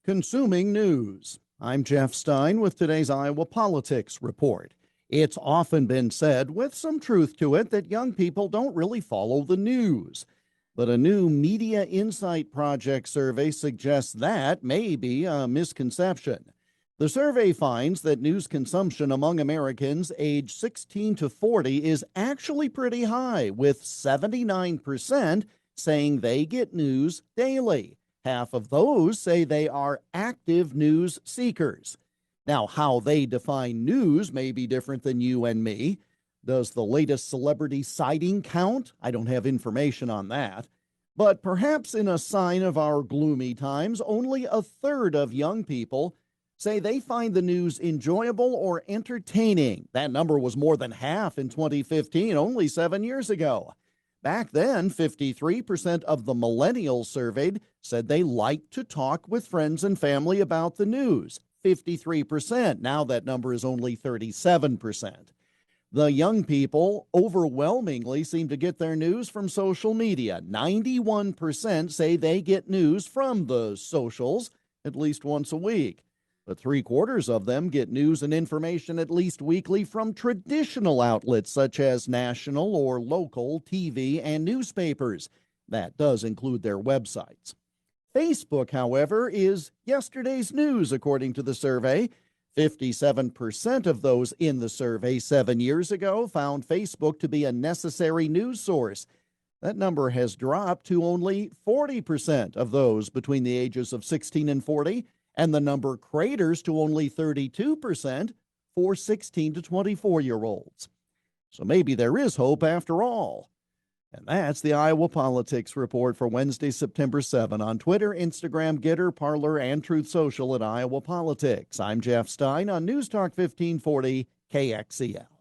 Consuming news. I'm Jeff Stein with today's Iowa Politics Report. It's often been said, with some truth to it, that young people don't really follow the news. But a new Media Insight Project survey suggests that may be a misconception. The survey finds that news consumption among Americans aged 16 to 40 is actually pretty high, with 79% saying they get news daily. Half of those say they are active news seekers. Now, how they define news may be different than you and me. Does the latest celebrity sighting count? I don't have information on that. But perhaps in a sign of our gloomy times, only a third of young people say they find the news enjoyable or entertaining. That number was more than half in 2015, only 7 years ago. Back then, 53% of the millennials surveyed said they liked to talk with friends and family about the news. 53%. Now that number is only 37%. The young people overwhelmingly seem to get their news from social media. 91% say they get news from the socials at least once a week. But 3/4 of them get news and information at least weekly from traditional outlets such as national or local TV and newspapers. That does include their websites. Facebook, however, is yesterday's news, according to the survey. 57% of those in the survey 7 years ago found Facebook to be a necessary news source. That number has dropped to only 40% of those between the ages of 16 and 40. And the number craters to only 32% for 16 to 24-year-olds. So maybe there is hope after all. And that's the Iowa Politics Report for Wednesday, September 7 on Twitter, Instagram, Getter, Parler, and Truth Social at Iowa Politics. I'm Jeff Stein on News Talk 1540 KXEL.